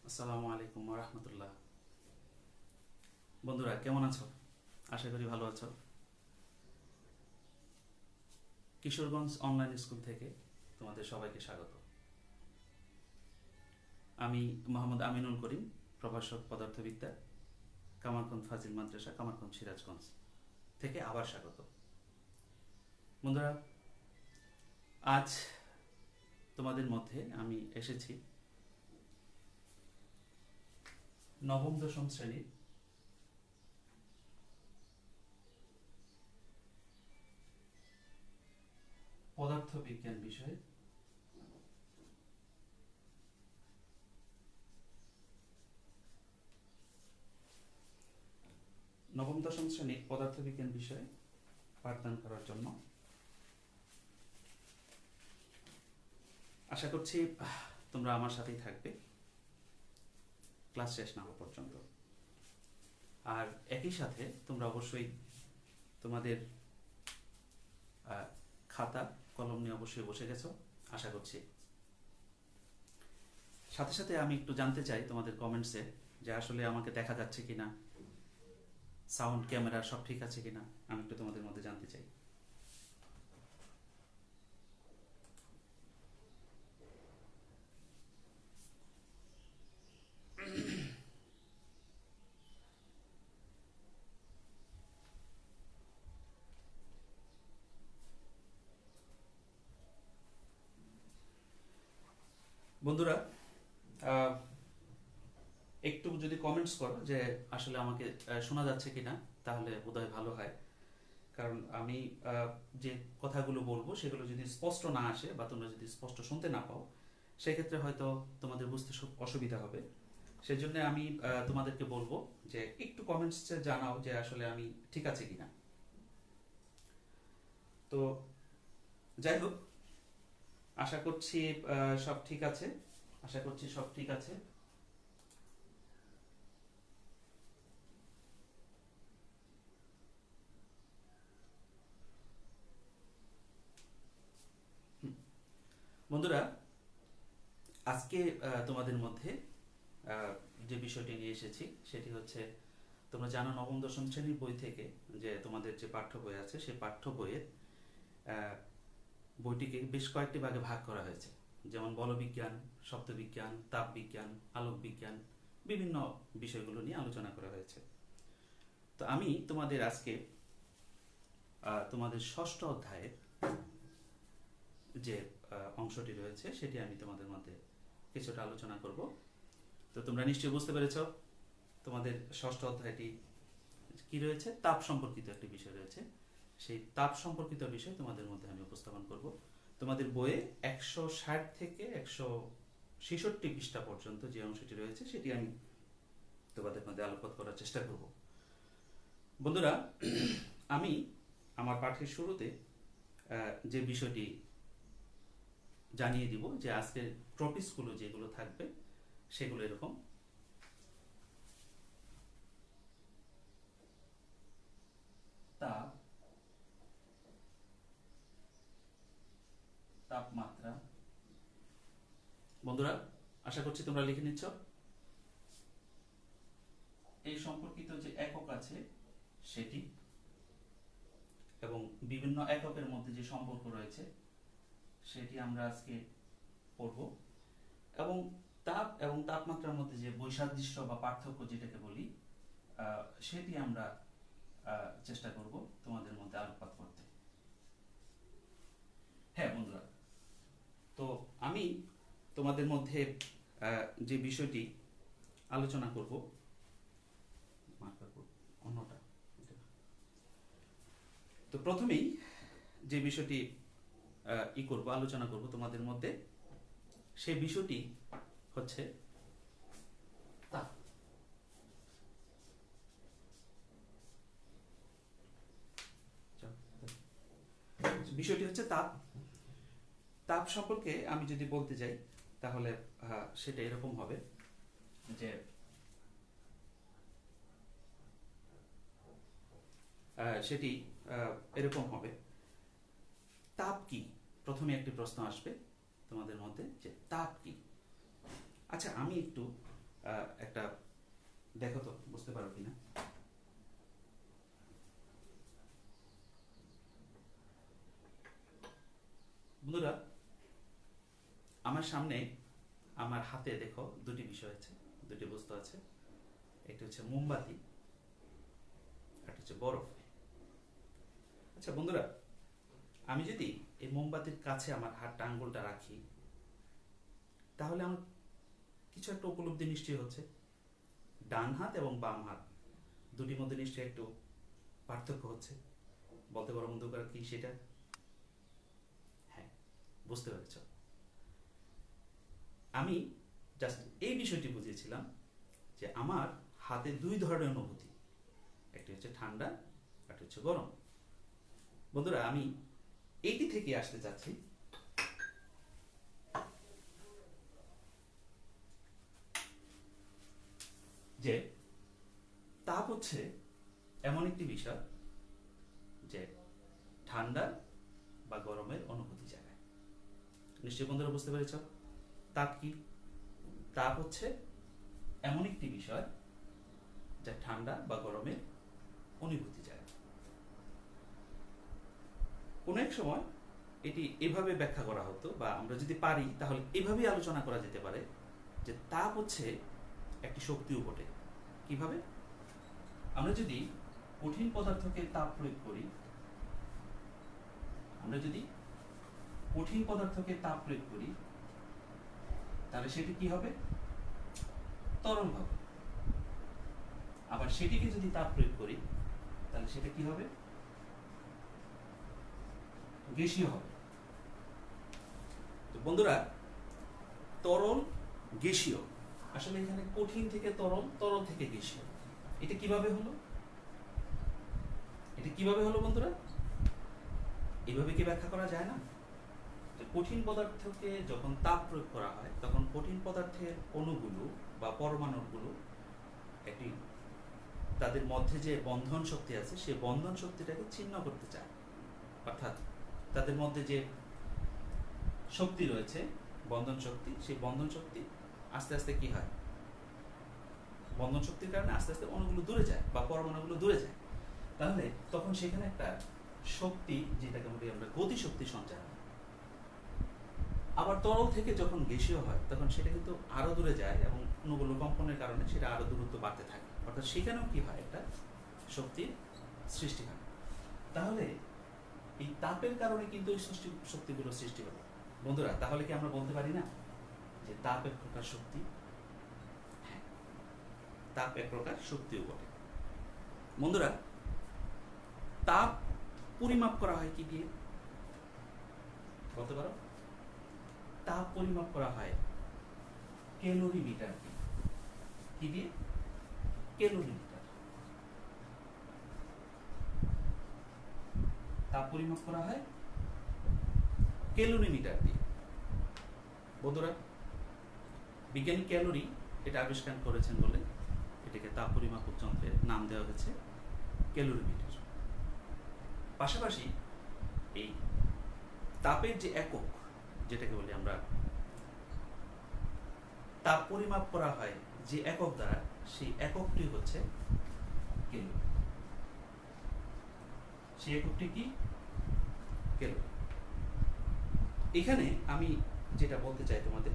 আসসালামু আলাইকুম ওয়া রাহমাতুল্লাহ। বন্ধুরা কেমন আছো? আশা করি ভালো আছো। কিশোরগঞ্জ অনলাইন স্কুল থেকে তোমাদের সবাইকে স্বাগত। আমি মোহাম্মদ আমিনুল করিম, প্রভাষক পদার্থবিদ্যা, কামারখন্দ ফাজিল মাদ্রাসা, কামারখন্দ সিরাজগঞ্জ থেকে আবার স্বাগত। বন্ধুরা, আজ তোমাদের মধ্যে আমি এসেছি নবম দশম শ্রেণীর পদার্থবিজ্ঞান বিষয়ে নবম দশম শ্রেণীর পদার্থবিজ্ঞান বিষয়ে পাঠদান করার জন্য। আশা করছি তোমরা আমার সাথেই থাকবে ক্লাস শেষ না হওয়া পর্যন্ত। আর একই সাথে তোমরা অবশ্যই তোমাদের খাতা কলম নিয়ে অবশ্যই বসে গেছো আশা করছি। সাথে সাথে আমি একটু জানতে চাই তোমাদের কমেন্টসে যে আসলে আমাকে দেখা যাচ্ছে কিনা, সাউন্ড ক্যামেরা সব ঠিক আছে কিনা, আমি একটু তোমাদের মধ্যে জানতে চাই। বন্ধুরা, একটু যদি কমেন্টস করো যে আসলে আমাকে শোনা যাচ্ছে কিনা, তাহলে বোধহয় ভালো হয়। কারণ আমি যে কথাগুলো বলবো সেগুলো যদি স্পষ্ট না আসে বা তোমরা যদি স্পষ্ট শুনতে না পাও, সেক্ষেত্রে হয়তো তোমাদের বুঝতে অসুবিধা হবে। সেজন্য আমি তোমাদেরকে বলবো যে একটু কমেন্টসে জানাও যে আসলে আমি ঠিক আছে কিনা। তো যাই হোক, আশা করছি সব ঠিক আছে। আশা করছি সব ঠিক আছে। বন্ধুরা, আজকে তোমাদের মধ্যে যে বিষয়টি নিয়ে এসেছি সেটি হচ্ছে, তোমরা জানো নবম দশম শ্রেণীর বই থেকে যে তোমাদের যে পাঠ্য বই আছে সেই পাঠ্য বইয়ের বইটিকে বেশ কয়েকটি ভাগে ভাগ করা হয়েছে। যেমন বলবিজ্ঞান, শব্দবিজ্ঞান, তাপবিজ্ঞান, আলোক বিজ্ঞান, বিভিন্ন বিষয়গুলো নিয়ে আলোচনা করা হয়েছে। তো আমি তোমাদের আজকে তোমাদের ষষ্ঠ অধ্যায়ের যে অংশটি রয়েছে সেটি আমি তোমাদের মধ্যে কিছুটা আলোচনা করব। তো তোমরা নিশ্চয়ই বুঝতে পেরেছ তোমাদের ষষ্ঠ অধ্যায়টি কি রয়েছে, তাপ সম্পর্কিত একটি বিষয় রয়েছে। সেই তাপ সম্পর্কিত বিষয় তোমাদের মধ্যে আমি উপস্থাপন করব। তোমাদের বইয়ে 160 থেকে 166 পৃষ্ঠা পর্যন্ত যে অংশটি রয়েছে সেটি আমি তোমাদের মধ্যে আলোকপাত করার চেষ্টা করব। বন্ধুরা, আমি আমার পাঠের শুরুতে যে বিষয়টি জানিয়ে দিব যে আজকের টপিকসগুলো যেগুলো থাকবে সেগুলো এরকম: তাপ, তাপমাত্রা। বন্ধুরা, আশা করছি তোমরা লিখে নিচ্ছ। এই সম্পর্কিত যে একক আছে সেটি, এবং বিভিন্ন এককের মধ্যে যে সম্পর্ক রয়েছে সেটি আমরা আজকে পড়ব। এবং তাপ এবং তাপমাত্রার মধ্যে যে বৈসাদৃশ্য বা পার্থক্য যেটাকে বলি, সেটি আমরা চেষ্টা করব তোমাদের মধ্যে আলোকপাত করতে। হ্যাঁ বন্ধুরা, তো আমি তোমাদের মধ্যে যে বিষয়টি আলোচনা করব, অন্যটা, তো প্রথমেই যে বিষয়টি আলোচনা করব তোমাদের মধ্যে, সেই বিষয়টি হচ্ছে তাপ। বিষয়টি হচ্ছে তাপ। তাপ সম্পর্কে আমি যদি বলতে যাই তাহলে সেটা এরকম হবে যে সেটি এরকম হবে, তাপ কি? প্রথমে একটি প্রশ্ন আসবে তোমাদের মধ্যে যে তাপ কি। আচ্ছা, আমি একটু একটা দেখো তো বুঝতে পারো কিনা। বন্ধুরা, আমার সামনে আমার হাতে দেখো দুটি বিষয় আছে, দুটি বস্তু আছে। একটা হচ্ছে মোমবাতি, একটা হচ্ছে বরফ। আচ্ছা বন্ধুরা, আমি যদি এই মোমবাতির কাছে আমার হাতটা আঙ্গুলটা রাখি, তাহলে আমার কিছু একটা উপলব্ধি নিশ্চয়ই হচ্ছে। ডান হাত এবং বাম হাত দুটির মধ্যে নিশ্চয়ই একটু পার্থক্য হচ্ছে। বলতে পারো বন্ধুরা কি সেটা? হ্যাঁ, বুঝতে পেরেছ। আমি জাস্ট এই বিষয়টি বুঝিয়েছিলাম যে আমার হাতে দুই ধরনের অনুভূতি, একটি হচ্ছে ঠান্ডা, একটা হচ্ছে গরম। বন্ধুরা, আমি এইটি থেকে আসতে চাচ্ছি যে তাপ হচ্ছে এমন একটি বিষয় যে ঠান্ডা বা গরমের অনুভূতি জাগায়। নিশ্চয়ই বন্ধুরা বুঝতে পেরেছ তাপ কি? তাপ হচ্ছে এমন একটি বিষয় যা ঠান্ডা বা গরমের অনুভূতি জাগায়। কোনো এক সময় এটি এভাবে ব্যাখ্যা করা হতো, বা আমরা যদি পারি তাহলে এভাবেই আলোচনা করা যেতে পারে যে তাপ হচ্ছে একটি শক্তিও বটে। কিভাবে? আমরা যদি কঠিন পদার্থকে তাপ প্রয়োগ করি, তাহলে সেটি কি হবে? তরল হবে। আবার সেটিকে যদি তাপ প্রয়োগ করি, তাহলে সেটা কি হবে? গ্যাসীয় হবে। তো বন্ধুরা, তরল গ্যাসীয়, আসলে এখানে কঠিন থেকে তরল, তরল থেকে গ্যাসীয়, এটা কিভাবে হলো? বন্ধুরা? এইভাবে কি ব্যাখ্যা করা যায় না? কঠিন পদার্থকে যখন তাপ প্রয়োগ করা হয়, তখন কঠিন পদার্থের অণুগুলো বা পরমাণুগুলো একটি তাদের মধ্যে যে বন্ধন শক্তি আছে, সেই বন্ধন শক্তিটাকে ছিন্ন করতে চায়। অর্থাৎ তাদের মধ্যে যে শক্তি রয়েছে, বন্ধন শক্তি, সেই বন্ধন শক্তি আস্তে আস্তে কি হয়? বন্ধন শক্তির কারণে আস্তে আস্তে অণুগুলো দূরে যায় বা পরমাণুগুলো দূরে যায়। তাহলে তখন সেখানে একটা শক্তি, যেটাকে বলি আমরা গতিশক্তি, সঞ্চার হয়। আবার তরল থেকে যখন গ্যাসীয় হয়, তখন সেটা কিন্তু আরো দূরে যায় এবং অণুগুলো কম্পনের কারণে সেটা আরো দূরত্ব বাড়তে থাকে। অর্থাৎ সেখানেও কি হয়? একটা শক্তির সৃষ্টি হয়। তাহলে এই তাপের কারণে কিন্তু এই শক্তিগুলো সৃষ্টি হবে। বন্ধুরা, তাহলে কি আমরা বলতে পারি না যে তাপ এক প্রকার শক্তি? হ্যাঁ, তাপ এক প্রকার শক্তিও বটে। বন্ধুরা, তাপ পরিমাপ করা হয় কি দিয়ে? বলতে পারো? তাপ পরিমাপ করা হয় ক্যালোরিমিটার দিয়ে। কি দিয়ে? ক্যালোরিমিটার। তাপ পরিমাপ করা হয় ক্যালোরিমিটার দিয়ে। বন্ধুরা, বিজ্ঞানী ক্যালোরি এটা আবিষ্কার করেছেন বলে এটাকে তাপ পরিমাপক যন্ত্রের নাম দেওয়া হয়েছে ক্যালোরিমিটার। পাশাপাশি এই তাপের যে একক, যেটাকে বলি আমরা তাপ পরিমাপ করা হয় যে একক দ্বারা, সেই এককটি হচ্ছে ক্যালোরি। সেই এককটি কি? ক্যালোরি। এখানে আমি যেটা বলতে চাই তোমাদের,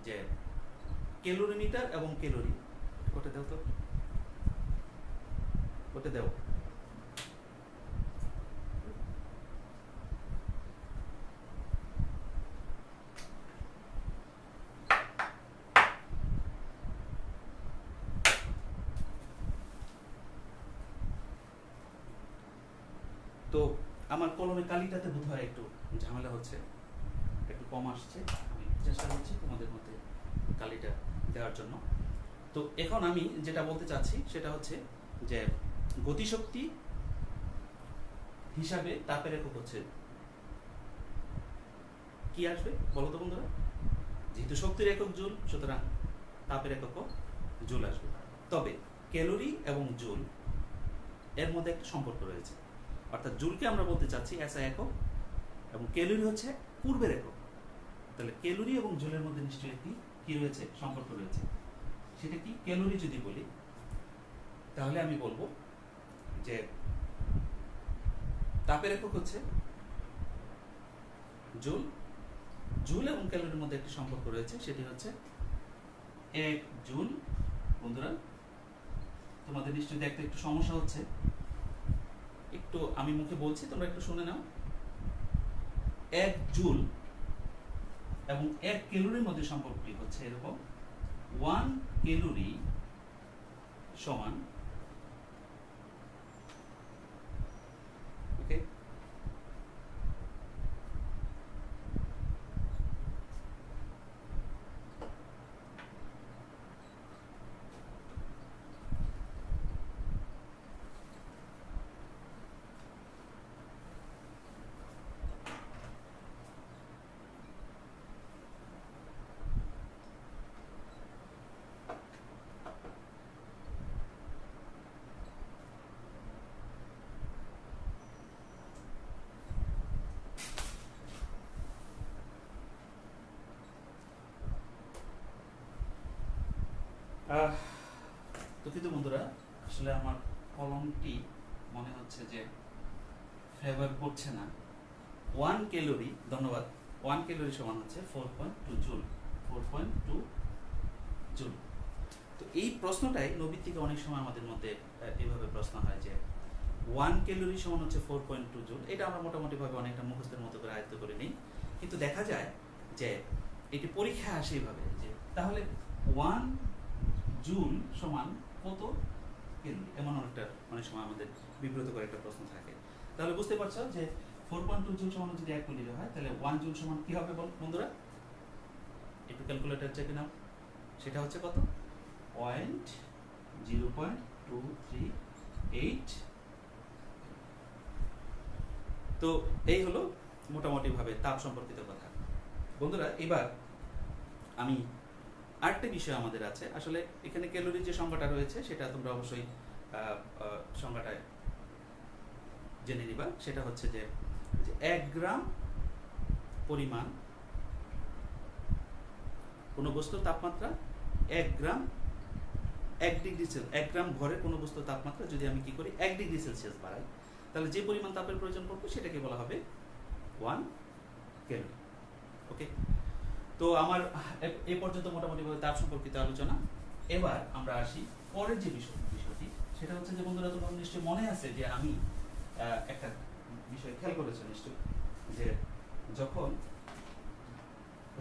যে ক্যালোরিমিটার এবং ক্যালোরি, ওটা দাও তো, ওটা দাও। তো আমার কলমে কালিটাতে বোধ হয় একটু ঝামেলা হচ্ছে, একটু কম আসছে। আমি চেষ্টা করছি তোমাদের মধ্যে কালিটা দেওয়ার জন্য। তো এখন আমি যেটা বলতে চাচ্ছি সেটা হচ্ছে যে গতিশক্তি হিসাবে তাপের একক হচ্ছে কি আসবে বলো তো বন্ধুরা? যেহেতু শক্তির একক জুল, সুতরাং তাপের একক জুল আসবে। তবে ক্যালোরি এবং জুল এর মধ্যে একটা সম্পর্ক রয়েছে। অর্থাৎ জুলকে আমরা বলতে চাচ্ছি এসআই একক, এবং ক্যালোরি হচ্ছে পূর্বের একক। তাহলে ক্যালোরি এবং জুলের মধ্যে নিশ্চয়ই একটি কি রয়েছে, সম্পর্ক রয়েছে। সেটা কি? ক্যালোরি যদি বলি তাহলে আমি বলবো যে তাপের একক হচ্ছে জুল। জুল এবং ক্যালোরির মধ্যে একটি সম্পর্ক রয়েছে, সেটি হচ্ছে 1 জুল। বন্ধুরা তোমাদের নিশ্চয়ই দেখতে একটু সমস্যা হচ্ছে, একটু আমি মুখে বলছি, তোমরা একটু শুনে নাও। 1 জুল এবং 1 ক্যালোরির মধ্যে সম্পর্কটি হচ্ছে এরকম, 1 ক্যালোরি সমান, ওকে, তো কিন্তু বন্ধুরা আসলে আমার কলমটি মনে হচ্ছে যে ফেভার করছে না। 1 ক্যালোরি, ধন্যবাদ, 1 ক্যালোরি সমান হচ্ছে 4.2 জুল, 4.2 জুল। তো এই প্রশ্নটাই নবীর থেকে অনেক সময় আমাদের মধ্যে এইভাবে প্রশ্ন হয় যে 1 ক্যালোরি সমান হচ্ছে 4.2 জুল। এটা আমরা মোটামুটিভাবে অনেকটা মুখস্থের মতো করে আয়ত্ত করে নিই, কিন্তু দেখা যায় যে এটি পরীক্ষায় আসে এইভাবে যে তাহলে 1 জুল সমান কত ক্যালোরি, এমন অনেক সময় আমাদের বিব্রত করে একটা প্রশ্ন থাকে। তাহলে বুঝতে পারছো যে 4.2 জুল সমান যদি 1 ক্যালোরি হয় তাহলে 1 জুল সমান কি হবে বন্ধুরা? একটু ক্যালকুলেটর চেকে নাও, সেটা হচ্ছে কত? 0.238। তো এই হলো মোটামুটি ভাবে তাপ সম্পর্কিত কথা। বন্ধুরা এবার আমি আরেকটা বিষয় আমাদের আছে, আসলে এখানে ক্যালোরির যে সংখ্যাটা রয়েছে সেটা তোমরা অবশ্যই সংখ্যাটা জেনে নিবা। সেটা হচ্ছে যে 1 গ্রাম পরিমাণ কোনো বস্তুর তাপমাত্রা, 1 গ্রাম 1 ডিগ্রি সেলসিয়াস, 1 গ্রাম ভরের কোনো বস্তুর তাপমাত্রা যদি আমি কি করি 1 ডিগ্রি সেলসিয়াস বাড়াই, তাহলে যে পরিমাণ তাপের প্রয়োজন পড়বে সেটাকে বলা হবে 1 ক্যালোরি। ওকে, তো আমার এই পর্যন্ত মোটামুটিভাবে তাপ সম্পর্কিত আলোচনা। এবার আমরা আসি পরের যে বিষয়টি, সেটা হচ্ছে যে বন্ধুরা তোমার নিশ্চয়ই মনে আছে যে আমি একটা বিষয় খেয়াল করেছো নিশ্চয়ই, যে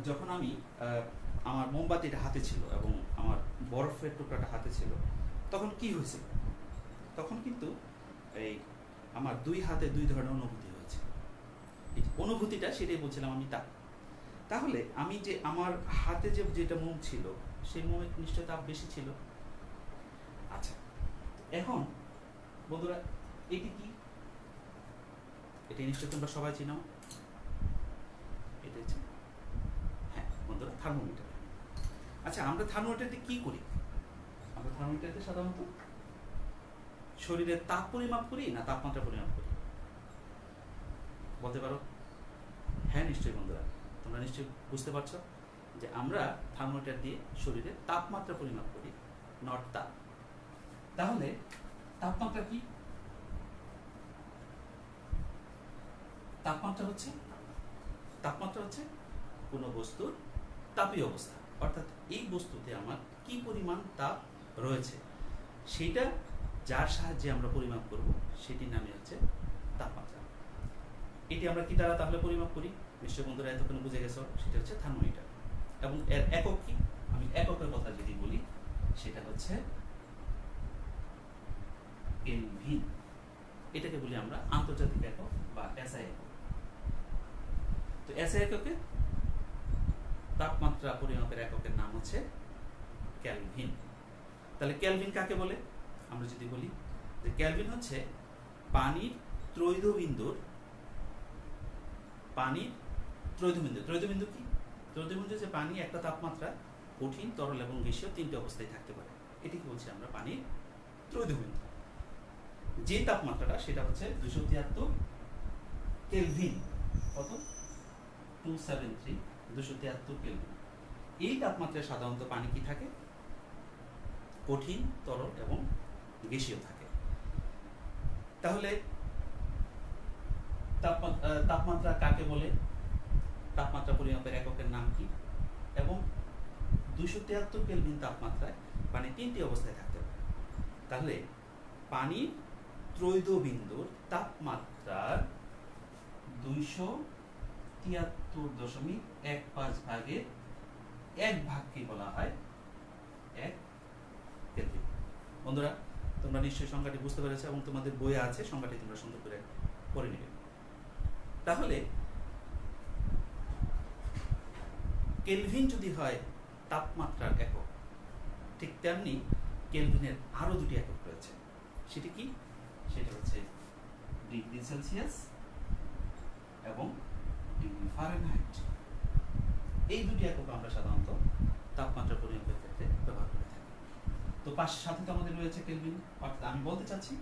যখন আমি আমার মোমবাতিটা হাতে ছিল এবং আমার বরফের টুকরাটা হাতে ছিল, তখন কি হয়েছিল? তখন কিন্তু এই আমার 2 হাতে 2 ধরনের অনুভূতি হয়েছে। এই অনুভূতিটা সেটাই বলছিলাম আমি তাপ। তাহলে আমি যে আমার হাতে যেটা মোম ছিল সেই মোমে নিশ্চয় তাপ বেশি ছিল। আচ্ছা, এখন বন্ধুরা এটি কি? এটি নিশ্চয় তোমরা সবাই চিনো, এটা হচ্ছে, হ্যাঁ বন্ধুরা, থার্মোমিটার। আচ্ছা, আমরা থার্মোমিটারটি কি করি? আমরা থার্মোমিটারতে সাধারণত শরীরের তাপ পরিমাপ করি না তাপমাত্রা পরিমাপ করি? বলতে পারো? হ্যাঁ নিশ্চয়ই বন্ধুরা, তোমরা নিশ্চয়ই বুঝতে পারছো যে আমরা থার্মোমিটার দিয়ে শরীরের তাপমাত্রা পরিমাপ করি, নট তাপ। তাহলে তাপমাত্রা কি? তাপমাত্রা হচ্ছে কোনো বস্তুর তাপীয় অবস্থা, অর্থাৎ এই বস্তুতে আমার কি পরিমাণ তাপ রয়েছে সেটা যার সাহায্যে আমরা পরিমাপ করব সেটির নামই হচ্ছে তাপমাত্রা। এটি আমরা কি দ্বারা তাহলে পরিমাপ করি? নিশ্চয় বন্ধুরা এতক্ষণ বুঝে গেছো, সেটা হচ্ছে থার্মোমিটার। এবং এর একক কি? আমি এককের কথা যদি বলি সেটা হচ্ছে কেলভিন। এটাকে বলি আমরা আন্তর্জাতিক একক বা এসআই একক। তো এসআই এককে তাপমাত্রা পরিমাপের এককের নাম হচ্ছে কেলভিন। তাহলে কেলভিন কাকে বলে? আমরা যদি বলি যে কেলভিন হচ্ছে পানির ত্রৈধবিন্দু কি? ত্রৈধবিন্দু যে পানি একটা তাপমাত্রা কঠিন, তরল এবং গ্যাসীয় 3টি অবস্থায় থাকতে পারে, এটিকে বলছি আমরা পানির ত্রৈধবিন্দু। যে তাপমাত্রাটা সেটা হচ্ছে 273 কেলভিন। কত? 273 কেলভিন। এই তাপমাত্রায় সাধারণত পানি কি থাকে? কঠিন, তরল এবং গ্যাসীয় থাকে। তাহলে তাপমাত্রা কাকে বলে? তাপমাত্রা পরিমাপের এককের নাম কি? এবং 273 কেলভিন তাপমাত্রায় পানি 3টি অবস্থায় থাকতে পারে। তাহলে পানির ত্রৈধ বিন্দুর তাপমাত্রার 273.15 ভাগের 1 ভাগকে বলা হয় 1 কেলভিন। বন্ধুরা, তোমরা নিশ্চয়ই সংখ্যাটি বুঝতে পেরেছো এবং তোমাদের বইয়ে আছে, সংখ্যাটি তোমরা সুন্দর করে পড়ে নেবে। তাহলে কেলভিন যদি হয় তাপমাত্রার একক, ঠিক তেমনি কেলভিনের আরো দুটি একক রয়েছে। সেটি কি? সেটা হচ্ছে ডিগ্রি সেলসিয়াস এবং ডিগ্রি ফারেনহাইট। এই দুটি একক আমরা সাধারণত তাপমাত্রা পরিমাপের ক্ষেত্রে ব্যবহার করে থাকি। তো পাশের সাথে তো আমাদের রয়েছে কেলভিন, অর্থাৎ আমি বলতে চাচ্ছি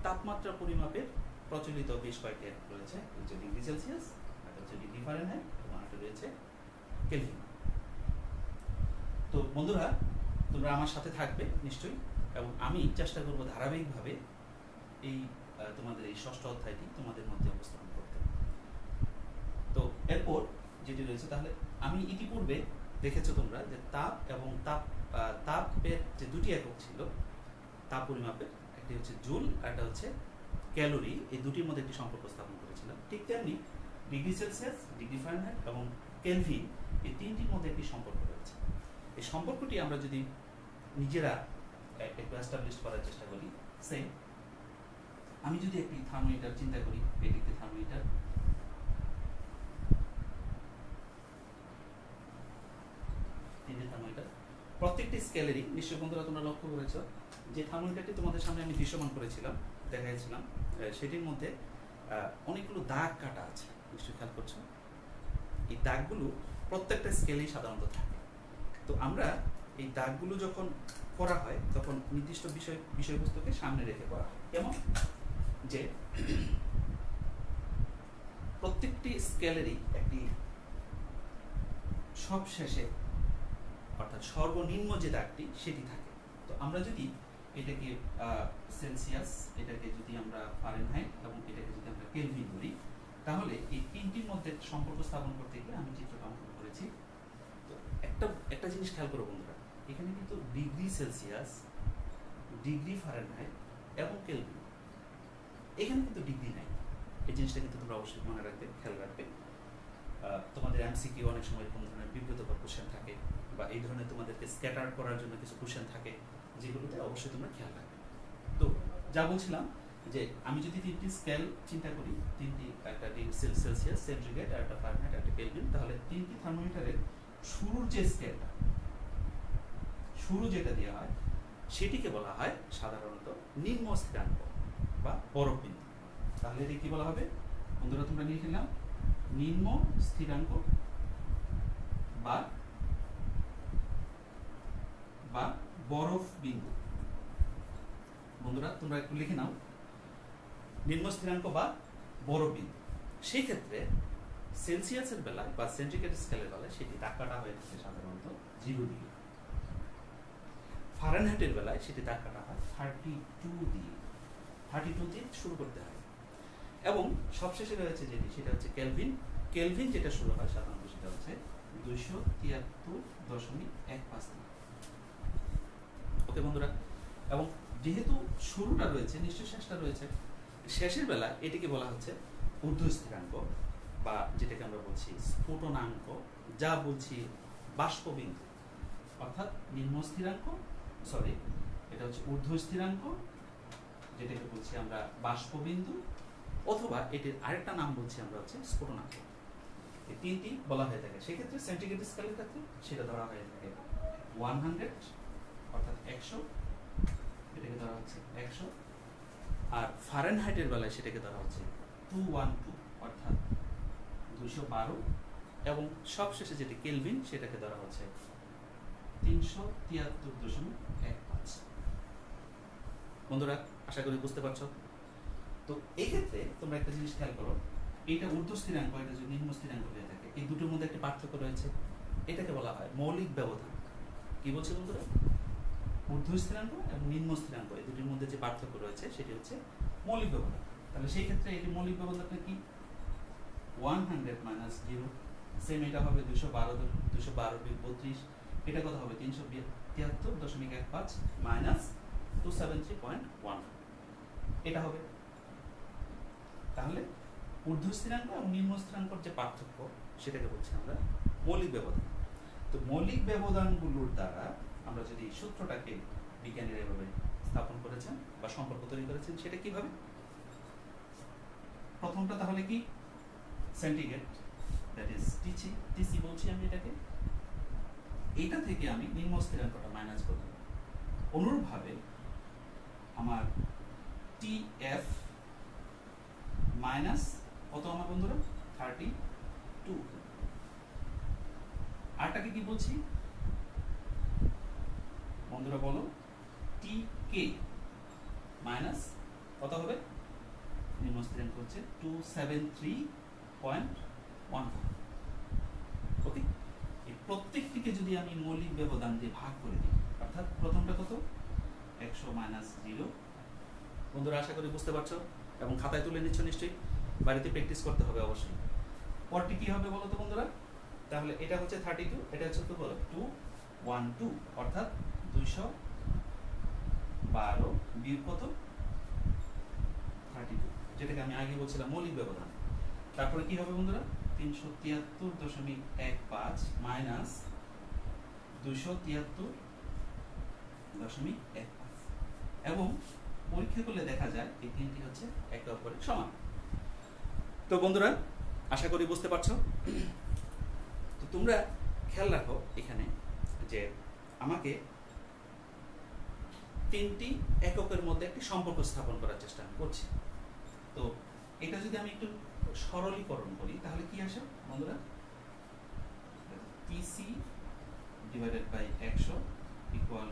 তাপমাত্রা পরিমাপের প্রচলিত বেশ কয়েকটি একক রয়েছে। হচ্ছে ডিগ্রি সেলসিয়াস, একটা হচ্ছে ডিগ্রি ফারেনহাইট এবং একটা রয়েছে কেলভিন। তো বন্ধুরা, তোমরা আমার সাথে থাকবে নিশ্চয়ই, এবং আমি চেষ্টা করব ধারাবাহিকভাবে এই তোমাদের এই ষষ্ঠ অধ্যায়টি তোমাদের মধ্যে উপস্থাপন করতে। তো এরপর যেটি রয়েছে, তাহলে আমি ইতিপূর্বে দেখেছো তোমরা যে তাপ এবং তাপের যে দুটি একক ছিল তাপ পরিমাপের, একটি হচ্ছে জুল আর একটা হচ্ছে ক্যালোরি, এই দুটির মধ্যে একটি সম্পর্ক স্থাপন করেছিলাম। ঠিক তেমনি ডিগ্রি সেলসিয়াস, ডিগ্রি ফারেনহাইট এবং কেলভিন, এই তিনটির মধ্যে একটি সম্পর্ক রয়েছে। এই সম্পর্কটি আমরা যদি নিজেরা একটু এস্টাবলিশ করার চেষ্টা করি, সেম আমি যদি একটি থার্মোমিটার চিন্তা করি, এটি একটি থার্মোমিটার, তিনটি থার্মোমিটার, প্রত্যেকটি স্কেলেরই নিশ্চয় বন্ধুরা তোমরা লক্ষ্য করেছো যে থার্মোমিটারটি তোমাদের সামনে আমি দৃশ্যমান করেছিলাম, দেখাইছিলাম, সেটির মধ্যে অনেকগুলো দাগ কাটা আছে, নিশ্চয়ই খেয়াল করছো। এই দাগগুলো প্রত্যেকটা স্কেলেই সাধারণত থাকে। তো আমরা এই দাগগুলো যখন করা হয় তখন নির্দিষ্ট বিষয়বস্তুকে সামনে রেখে করা হয়। কেমন? যে প্রত্যেকটি স্কেলেরই একটি সবশেষে অর্থাৎ সর্বনিম্ন যে দাগটি সেটি থাকে। তো আমরা যদি এটাকে সেলসিয়াস, এটাকে যদি আমরা ফারেনহাইট এবং এটাকে যদি আমরা কেলভিন ধরি, তাহলে এই তিনটির মধ্যে সম্পর্ক স্থাপন করতে গিয়ে আমি চিত্রটা অঙ্কন করেছি। তো একটা জিনিস খেয়াল করো বন্ধুরা, এখানে কিন্তু ডিগ্রি সেলসিয়াস, ডিগ্রি ফারেনহাইট এবং কেলভিন, এখানে কিন্তু ডিগ্রি নাই। এই জিনিসটা কিন্তু তোমরা অবশ্যই মনে রাখবে, খেয়াল রাখবে। তোমাদের এমসিকিউ অনেক সময় কোন ধরনের বিব্রতকর কোশ্চেন থাকে, বা এই ধরনের তোমাদেরকে স্ক্যাটার করার জন্য কিছু কোশ্চেন থাকে, যেগুলোতে অবশ্যই তোমরা খেয়াল রাখবে। তো যা বলছিলাম যে আমি যদি তিনটি স্কেল চিন্তা করি, তিনটি, একটা সেলসিয়াস, সেন্টিগ্রেড, আর একটা ফারেনহাইট, একটা কেলভিন, তাহলে তিনটি থার্মোমিটারের শুরুর যে স্কেলটা, শুরু যেটা দেওয়া হয় সেটিকে বলা হয় সাধারণত নিম্ন স্থিরাঙ্ক বা বরফ বিন্দু। তাহলে এটি কি বলা হবে বন্ধুরা? তোমরা লিখে নাও, নিম্ন স্থিরাঙ্ক বা বরফ বিন্দু। বন্ধুরা তোমরা একটু লিখে নাও, নিম্ন স্থিরাঙ্ক বা বরফ বিন্দু। সেই ক্ষেত্রে সেলসিয়াসের বেলায় বা সেন্টিগ্রেড স্কেলের বেলায় সেটি দাগ কাটা হয়ে থাকে সাধারণত 0 দিয়ে। ফারেনহাইটের বেলায় সেটি দাগ কাটা হয় 32 দিয়ে। 32 দিয়ে শুরু করতে হয়। এবং সবশেষে রয়েছে যেটি, সেটা হচ্ছে কেলভিন। কেলভিন যেটা শুরু হয় সাধারণত সেটা হচ্ছে 273.15। ওকে বন্ধুরা, এবং যেহেতু শুরুটা রয়েছে, নিশ্চয় শেষটা রয়েছে, শেষের বেলা এটিকে বলা হচ্ছে ঊর্ধ্ব স্থিরাঙ্ক, বা যেটাকে আমরা বলছি স্ফুটনাঙ্ক, যা বলছি বাষ্পবিন্দু, অর্থাৎ নিম্ন স্থিরাঙ্ক, সরি এটা হচ্ছে ঊর্ধ্ব স্থিরাঙ্ক, যেটাকে বলছি আমরা বাষ্পবিন্দু, অথবা এটির আরেকটা নাম বলছি আমরা হচ্ছে স্ফুটনাঙ্ক। এই তিনটি বলা হয়ে থাকে। সেক্ষেত্রে সেন্টিগ্রেড স্কেলের ক্ষেত্রে সেটা ধরা হয়ে থাকে 100, অর্থাৎ 100, এটাকে ধরা হচ্ছে 100। আর ফারেনহাইটের বেলায় সেটাকে ধরা হচ্ছে 212, অর্থাৎ 212। এবং সবশেষে যেটি কেলভিন, সেটাকে ধরা হচ্ছে 373.15। বন্ধুরা আশা করি বুঝতে পারছো। তো এই ক্ষেত্রে তোমরা একটা জিনিস খেয়াল করো, এইটা ঊর্ধ্ব স্থিরাঙ্ক, এটা যদি নিম্ন স্থিরাঙ্ক হয়ে থাকে, এই দুটোর মধ্যে একটা পার্থক্য রয়েছে। এটাকে বলা হয় মৌলিক ব্যবধান। কি বলছে বন্ধুরা? ঊর্ধ্ব স্থিরাঙ্ক এবং নিম্ন স্থিরাঙ্ক এই দুটির মধ্যে যে পার্থক্য রয়েছে সেটি হচ্ছে মৌলিক ব্যবধান। তাহলে সেই ক্ষেত্রে এটি মৌলিক ব্যবধানটা কি? 100 মাইনাস 0, সেম এটা হবে 212 এটা কত হবে? 373.15 মাইনাস 273.1, এটা হবে। তাহলে ঊর্ধ্ব স্থিরাঙ্ক এবং নিম্ন স্থিরাঙ্কর যে পার্থক্য সেটাকে বলছি আমরা মৌলিক ব্যবধান। তো মৌলিক ব্যবধানগুলোর দ্বারা আমরা যদি সূত্রটাকে বিজ্ঞানীরা এভাবে স্থাপন করেছেন বা সম্পর্ক তৈরি করেছেন, সেটা কিভাবে? প্রথমটা তাহলে কি? সেন্টিগ্রেড, দ্যাট ইজ টিসি বলছি আমি এটাকে। এইটা থেকে আমি নিম্ন স্থিরাঙ্কটা মাইনাস করব। অনুরূপভাবে আমার টিএফ মাইনাস কত আমার বন্ধুরা? 32। আরটাকে কি বলছি বন্ধুরা বলো? টিকে মাইনাস কত হবে? নিম্ন স্থিরাঙ্ক হচ্ছে 273.1। ওকে, এই প্রত্যেকটিকে যদি আমি মৌলিক ব্যবধান দিয়ে ভাগ করে দিই, অর্থাৎ প্রথমটা কত? 100 মাইনাস 0। বন্ধুরা আশা করি বুঝতে পারছো এবং খাতায় তুলে নিচ্ছ নিশ্চয়ই, বাড়িতে প্র্যাকটিস করতে হবে অবশ্যই। পরটি কি হবে বলো তো বন্ধুরা? তাহলে এটা হচ্ছে 32, এটা হচ্ছে তো বলো 212, অর্থাৎ 212 বিয়োগ কত? 32, যেটাকে আমি আগে বলছিলাম মৌলিক ব্যবধান। তারপরে কি হবে বন্ধুরা? 373.15 মাইনাস 273.15, এবং পরীক্ষা করলে দেখা যায় এই তিনটি হচ্ছে একে অপরের সমান। তো বন্ধুরা আশা করি বুঝতে পারছো। তো তোমরা খেয়াল রাখো এখানে যে আমাকে তিনটি এককের মধ্যে একটি সম্পর্ক স্থাপন করার চেষ্টা করছি। তো এটা যদি আমি একটু সরলীকরণ করি তাহলে কি আসে বন্ধুরা? TC divided by 100 equal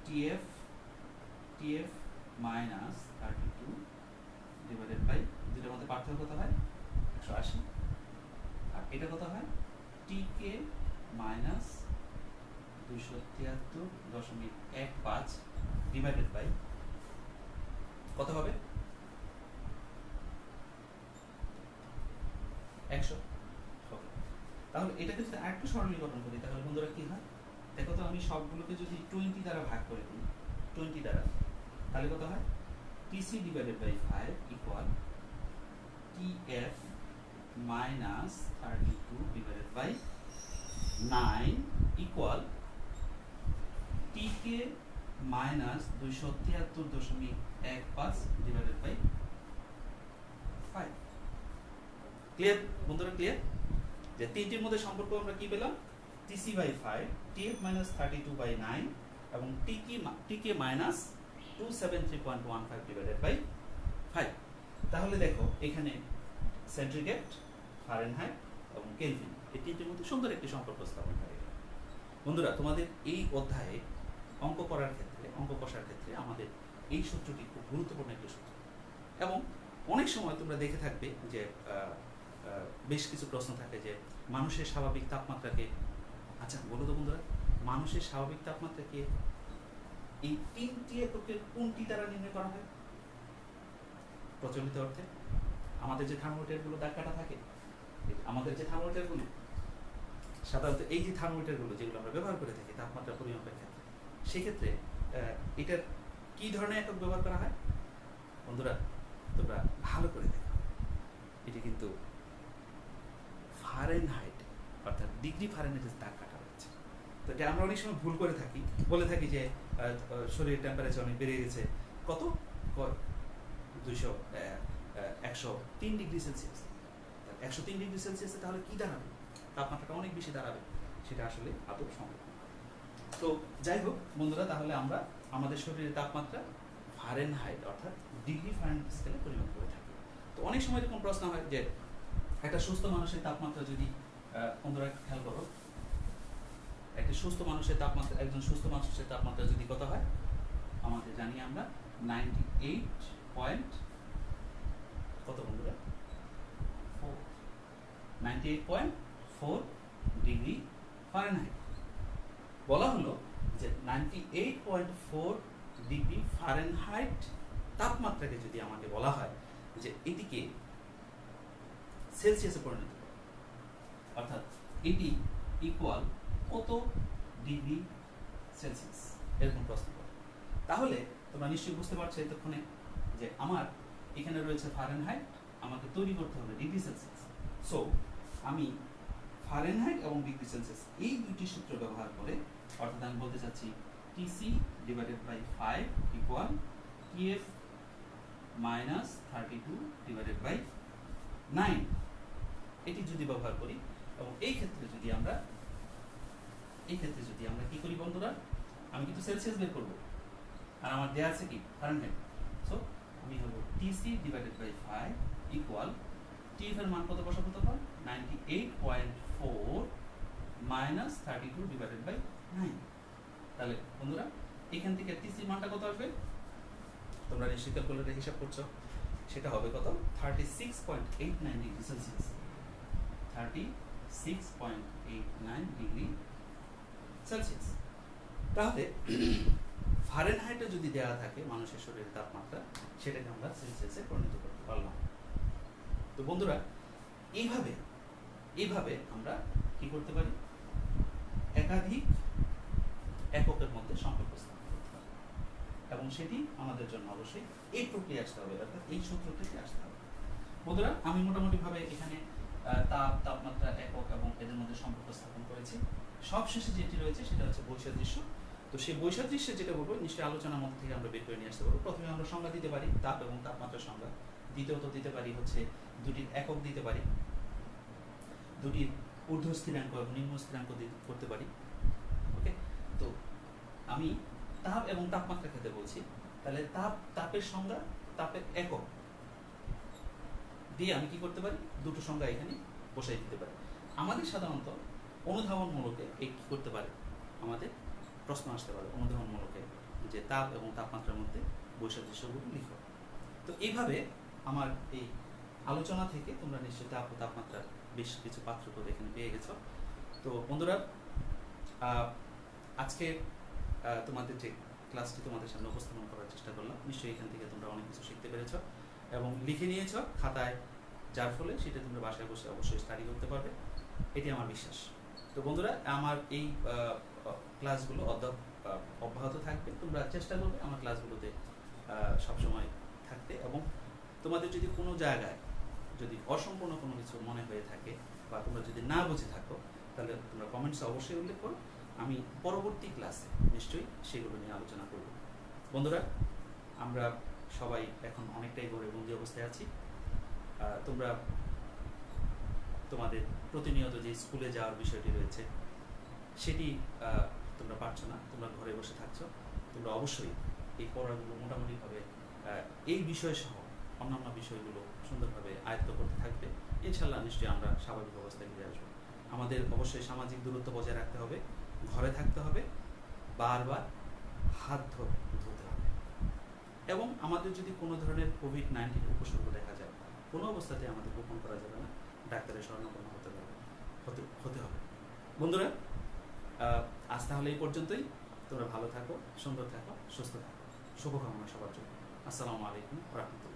TF minus 32 divided by, দুটোর মধ্যে পার্থক্য কত হয়? 180। আর এটা কত হয়? টিকে মাইনাস 273.15 ডিভাইডেড বাই কত হবে? 100। ওকে, তাহলে এটাকে যদি আরেকটু সরলীকরণ করি তাহলে বন্ধুরা কি হয়? দেখো তো, আমি সবগুলোকে যদি 20 দ্বারা ভাগ করে দিই, 20 দ্বারা, তাহলে কত হয়? TC divided by 5 equal TF minus 32 divided by 9 equal TK minus 273.15 divided by 5। Clear বন্ধুরা? ক্লিয়ার যে তিনটির মধ্যে সম্পর্ক আমরা কি পেলাম? TC by 5, TF minus 32 by 9 এবং টিকে মাইনাস 273.15 ডিভাইডেড বাই 5। তাহলে দেখো এখানে সেন্টিগ্রেড, ফারেনহাইট এবং কেলভিন এই তিনটির মধ্যে সুন্দর একটি সম্পর্ক স্থাপন হয়ে গেল। বন্ধুরা তোমাদের এই অধ্যায়ে অঙ্ক করার ক্ষেত্রে, অঙ্ক কষার ক্ষেত্রে আমাদের এই সূত্রটি খুব গুরুত্বপূর্ণ একটি সূত্র, এবং অনেক সময় তোমরা দেখে থাকবে যে বেশ কিছু প্রশ্ন থাকে যে মানুষের স্বাভাবিক তাপমাত্রাকে, আচ্ছা বলো তো বন্ধুরা, মানুষের স্বাভাবিক তাপমাত্রাকে এই তিনটি এককের কোনটি দ্বারা নির্ণয় করা হয়? প্রচলিত অর্থে আমাদের যে থার্মোমিটারগুলো দাগ কাটা থাকে, আমাদের যে থার্মোমিটারগুলো সাধারণত এই যে থার্মোমিটারগুলো যেগুলো আমরা ব্যবহার করে থাকি তাপমাত্রা পরিমাপের ক্ষেত্রে, সেক্ষেত্রে এটার কি ধরনের একক ব্যবহার করা হয়? বন্ধুরা তোমরা ভালো করে দেখো, এটি কিন্তু ফারেনহাইট অর্থাৎ ডিগ্রি ফারেনহাইটে দাগ কাটা রয়েছে। তো এটা আমরা অনেক সময় ভুল করে থাকি, বলে থাকি যে শরীরের টেম্পারেচার অনেক বেড়ে গেছে, কত 103 ডিগ্রি সেলসিয়াস। 103 ডিগ্রি সেলসিয়াসে তাহলে কি দাঁড়াবে? তাপমাত্রাটা অনেক বেশি দাঁড়াবে, সেটা আসলে আদৌ সম্ভব। তো যাই হোক বন্ধুরা, তাহলে আমরা আমাদের শরীরের তাপমাত্রা ফারেনহাইট অর্থাৎ ডিগ্রি ফারেনহাইট স্কেলে পরিমাপ করে থাকি। তো অনেক সময় এরকম প্রশ্ন হয় যে একটা সুস্থ মানুষের তাপমাত্রা যদি, বন্ধুরা খেয়াল করো, একটা সুস্থ মানুষের তাপমাত্রা, একজন সুস্থ মানুষের তাপমাত্রা যদি কত হয়? আমাদের জানি আমরা 98 কত বন্ধুরা? 98.4 ডিগ্রি ফারেনহাইট। বলা হলো যে 98.4 ডিগ্রি ফারেনহাইট তাপমাত্রাকে যদি আমাকে বলা হয় যে এটিকে সেলসিয়াসে পরিণত করো, অর্থাৎ এটি ইকুয়াল কত ডিগ্রি সেলসিয়াস, এরকম প্রশ্ন করো, তাহলে তোমরা নিশ্চয়ই বুঝতে পারছো এতক্ষণে যে আমার এখানে রয়েছে ফারেনহাইট, আমাকে তৈরি করতে হবে ডিগ্রি সেলসিয়াস। সো আমি ফারেনহাইট এবং ডিগ্রি সেলসিয়াস এই দুটি সূত্র ব্যবহার করে, অর্থাৎ আমি বলতে চাচ্ছি TC divided by 5 equal TF minus 32 divided by 9, এটি যদি ব্যবহার করি এবং এই ক্ষেত্রে যদি আমরা কি করি বন্ধুরা, আমি কিন্তু সেলসিয়াস বের করব আর আমার দেয়া আছে কি ফারেনহাইট। সো আমি হলো TC divided by 5 equal TF এর মান কত বসাবো তখন 98.4 মাইনাস 32 ডিভাইডেড বাই 9। তাহলে বন্ধুরা এখান থেকে টিসি মানটা কত আসবে, তোমরা নিশ্চয়ই ক্যালকুলেটরে হিসাব করছো, সেটা হবে কত 36.89 ডিগ্রি সেলসিয়াস, 36.89 ডিগ্রি সেলসিয়াস। তাহলে ফারেনহাইটে যদি দেওয়া থাকে মানুষের শরীরের তাপমাত্রা, সেটাকে আমরা সেলসিয়াসে পরিণত করতে পারলাম। তো বন্ধুরা এইভাবে আমরা কি করতে পারি, একাধিক এককের মধ্যে সম্পর্ক স্থাপন করতে পারি, এবং সেটি আমাদের জন্য অবশ্যই এই প্রক্রিয়া আসতে হবে, অর্থাৎ এই সূত্র থেকে আসতে হবে। বন্ধুরা আমি মোটামুটি ভাবে এখানে তাপমাত্রা একক এবং এদের মধ্যে সম্পর্ক স্থাপন করেছি। সবশেষে যেটি রয়েছে সেটা হচ্ছে বৈসাদৃশ্য। তো সেই বৈসাদৃশ্যে যেটা বলবো নিশ্চয়ই আলোচনার মধ্যে থেকে আমরা বের করে নিয়ে আসতে পারবো। প্রথমে আমরা সংজ্ঞা দিতে পারি তাপ এবং তাপমাত্রার সংজ্ঞা, দ্বিতীয়ত দিতে পারি হচ্ছে দুটির একক দিতে পারি, দুটির ঊর্ধ্ব স্থিরাঙ্ক এবং নিম্ন স্থিরাঙ্ক করতে পারি। ওকে, তো আমি তাপ এবং তাপমাত্রা ক্ষেত্রে বলছি, তাহলে তাপের সংজ্ঞা, তাপের একক দিয়ে আমি কি করতে পারি, দুটো সংজ্ঞা এখানে বসাই দিতে পারি। আমাদের সাধারণত অনুধাবনমূলকে এই কি করতে পারে, আমাদের প্রশ্ন আসতে পারে অনুধাবনমূলকে যে তাপ এবং তাপমাত্রার মধ্যে বৈসাদৃশ্যগুলো লিখো। তো এইভাবে আমার এই আলোচনা থেকে তোমরা নিশ্চয়ই তাপ ও তাপমাত্রার বেশ কিছু পার্থক্য এখানে পেয়ে গেছো। তো বন্ধুরা আজকে তোমাদের যে ক্লাসটি তোমাদের সামনে উপস্থাপন করার চেষ্টা করলাম, নিশ্চয়ই এখান থেকে তোমরা অনেক কিছু শিখতে পেরেছো এবং লিখে নিয়েছো খাতায়, যার ফলে সেটা তোমরা বাসায় বসে অবশ্যই স্টাডি করতে পারবে, এটি আমার বিশ্বাস। তো বন্ধুরা আমার এই ক্লাসগুলো অব্যাহত থাকবে, তোমরা চেষ্টা করবে আমার ক্লাসগুলোতে সবসময় থাকতে, এবং তোমাদের যদি কোনো জায়গায় যদি অসম্পূর্ণ কোনো কিছু মনে হয়ে থাকে বা তোমরা যদি না বুঝে থাকো, তাহলে তোমরা কমেন্টসে অবশ্যই উল্লেখ করো, আমি পরবর্তী ক্লাসে নিশ্চয়ই সেগুলো নিয়ে আলোচনা করব। বন্ধুরা আমরা সবাই এখন অনেকটাই ঘরে বন্দি অবস্থায় আছি, তোমরা তোমাদের প্রতিনিয়ত যে স্কুলে যাওয়ার বিষয়টি রয়েছে সেটি তোমরা পারছো না, তোমরা ঘরে বসে থাকছো, তোমরা অবশ্যই এই পড়াগুলো মোটামুটিভাবে এই বিষয় সহ অন্যান্য বিষয়গুলো সুন্দরভাবে আয়ত্ত করতে থাকবে। ইনশাল্লাহ নিশ্চয়ই আমরা স্বাভাবিক অবস্থায় ফিরে আসবো। আমাদের অবশ্যই সামাজিক দূরত্ব বজায় রাখতে হবে, ঘরে থাকতে হবে, বারবার হাত ধুতে হবে, এবং আমাদের যদি কোনো ধরনের কোভিড-19 উপসর্গ দেখা যায়, কোনো অবস্থাতে আমাদের গোপন করা যাবে না, ডাক্তারের শরণাপন্ন হতে হবে। বন্ধুরা আজ তাহলে এই পর্যন্তই, তোমরা ভালো থাকো, সুন্দর থাকো, সুস্থ থাকো, শুভকামনা সবার জন্য। আসসালামু আলাইকুম ওয়া রাহমাতুল্লাহ।